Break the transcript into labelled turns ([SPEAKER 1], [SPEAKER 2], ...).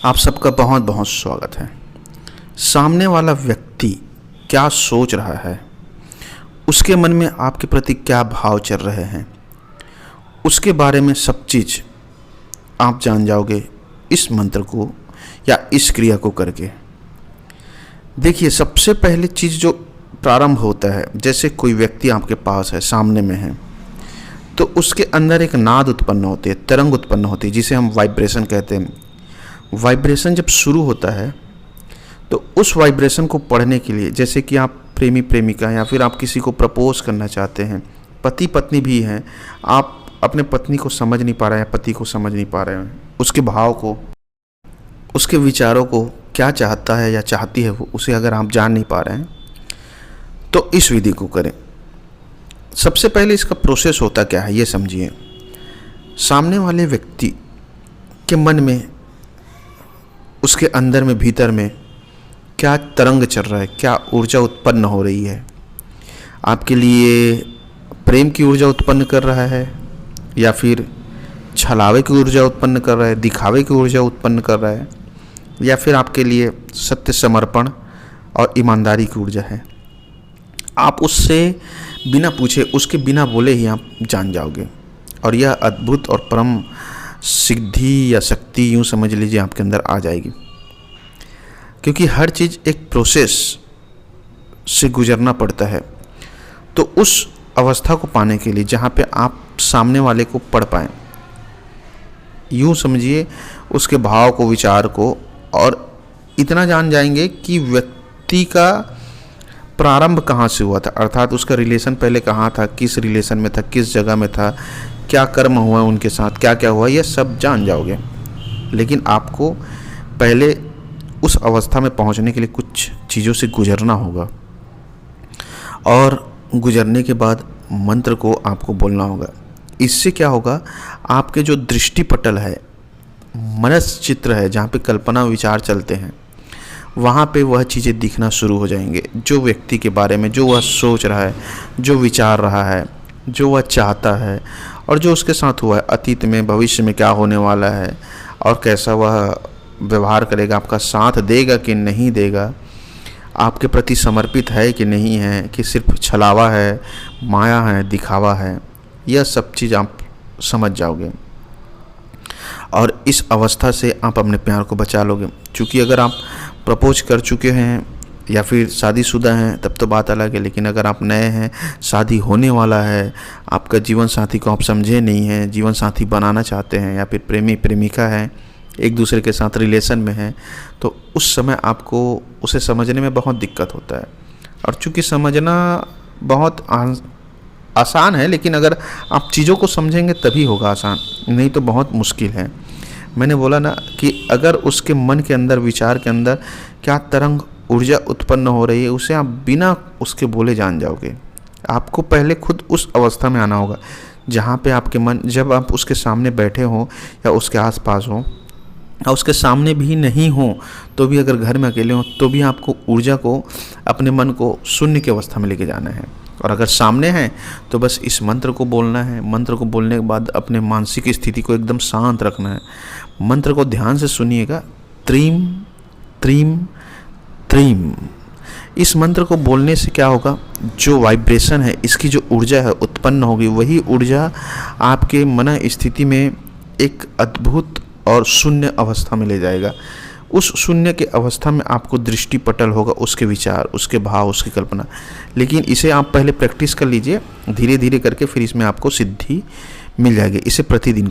[SPEAKER 1] आप सबका बहुत बहुत स्वागत है। सामने वाला व्यक्ति क्या सोच रहा है, उसके मन में आपके प्रति क्या भाव चल रहे हैं, उसके बारे में सब चीज़ आप जान जाओगे इस मंत्र को या इस क्रिया को करके। देखिए, सबसे पहले चीज़ जो प्रारंभ होता है, जैसे कोई व्यक्ति आपके पास है, सामने में है, तो उसके अंदर एक नाद उत्पन्न होती है, तरंग उत्पन्न होती है, जिसे हम वाइब्रेशन कहते हैं। वाइब्रेशन जब शुरू होता है तो उस वाइब्रेशन को पढ़ने के लिए, जैसे कि आप प्रेमी प्रेमिका या फिर आप किसी को प्रपोज करना चाहते हैं, पति पत्नी भी हैं, आप अपने पत्नी को समझ नहीं पा रहे हैं, पति को समझ नहीं पा रहे हैं, उसके भाव को, उसके विचारों को, क्या चाहता है या चाहती है वो, उसे अगर आप जान नहीं पा रहे हैं तो इस विधि को करें। सबसे पहले इसका प्रोसेस होता क्या है ये समझिए। सामने वाले व्यक्ति के मन में, उसके अंदर में, भीतर में क्या तरंग चल रहा है, क्या ऊर्जा उत्पन्न हो रही है। आपके लिए प्रेम की ऊर्जा उत्पन्न कर रहा है या फिर छलावे की ऊर्जा उत्पन्न कर रहा है, दिखावे की ऊर्जा उत्पन्न कर रहा है, या फिर आपके लिए सत्य, समर्पण और ईमानदारी की ऊर्जा है। आप उससे बिना पूछे, उसके बिना बोले ही आप जान जाओगे, और यह अद्भुत और परम सिद्धि या शक्ति, यूँ समझ लीजिए, आपके अंदर आ जाएगी। क्योंकि हर चीज़ एक प्रोसेस से गुजरना पड़ता है। तो उस अवस्था को पाने के लिए, जहाँ पे आप सामने वाले को पढ़ पाएँ, यूँ समझिए, उसके भाव को, विचार को, और इतना जान जाएंगे कि व्यक्ति का प्रारंभ कहाँ से हुआ था, अर्थात उसका रिलेशन पहले कहाँ था, किस रिलेशन में था, किस जगह में था, क्या कर्म हुआ उनके साथ, क्या क्या हुआ, ये सब जान जाओगे। लेकिन आपको पहले उस अवस्था में पहुंचने के लिए कुछ चीज़ों से गुजरना होगा, और गुजरने के बाद मंत्र को आपको बोलना होगा। इससे क्या होगा, आपके जो दृष्टिपटल है, मनस चित्र है, जहाँ पे कल्पना विचार चलते हैं, वहाँ पे वह चीज़ें दिखना शुरू हो जाएंगे, जो व्यक्ति के बारे में, जो वह सोच रहा है, जो विचार रहा है, जो वह चाहता है, और जो उसके साथ हुआ है अतीत में, भविष्य में क्या होने वाला है, और कैसा वह व्यवहार करेगा, आपका साथ देगा कि नहीं देगा, आपके प्रति समर्पित है कि नहीं है, कि सिर्फ छलावा है, माया है, दिखावा है। यह सब चीज़ आप समझ जाओगे, और इस अवस्था से आप अपने प्यार को बचा लोगे। क्योंकि अगर आप प्रपोज कर चुके हैं या फिर शादीशुदा हैं तब तो बात अलग है, लेकिन अगर आप नए हैं, शादी होने वाला है, आपका जीवन साथी को आप समझे नहीं हैं, जीवन साथी बनाना चाहते हैं, या फिर प्रेमी प्रेमिका है, एक दूसरे के साथ रिलेशन में है, तो उस समय आपको उसे समझने में बहुत दिक्कत होता है। और चूँकि समझना बहुत आसान है, लेकिन अगर आप चीज़ों को समझेंगे तभी होगा आसान, नहीं तो बहुत मुश्किल है। मैंने बोला ना कि अगर उसके मन के अंदर, विचार के अंदर क्या तरंग ऊर्जा उत्पन्न हो रही है, उसे आप बिना उसके बोले जान जाओगे। आपको पहले खुद उस अवस्था में आना होगा जहाँ पे आपके मन, जब आप उसके सामने बैठे हों या उसके आसपास हों, या उसके सामने भी नहीं हो तो भी, अगर घर में अकेले हों तो भी, आपको ऊर्जा को, अपने मन को शून्य की अवस्था में लेके जाना है। और अगर सामने हैं तो बस इस मंत्र को बोलना है। मंत्र को बोलने के बाद अपने मानसिक स्थिति को एकदम शांत रखना है। मंत्र को ध्यान से सुनिएगा, त्रीम त्रीम त्रीम। इस मंत्र को बोलने से क्या होगा, जो वाइब्रेशन है, इसकी जो ऊर्जा है उत्पन्न होगी, वही ऊर्जा आपके मन स्थिति में एक अद्भुत और शून्य अवस्था में ले जाएगा। उस शून्य के अवस्था में आपको दृष्टिपटल होगा, उसके विचार, उसके भाव, उसकी कल्पना। लेकिन इसे आप पहले प्रैक्टिस कर लीजिए, धीरे धीरे करके फिर इसमें आपको सिद्धि मिल जाएगी। इसे प्रतिदिन कर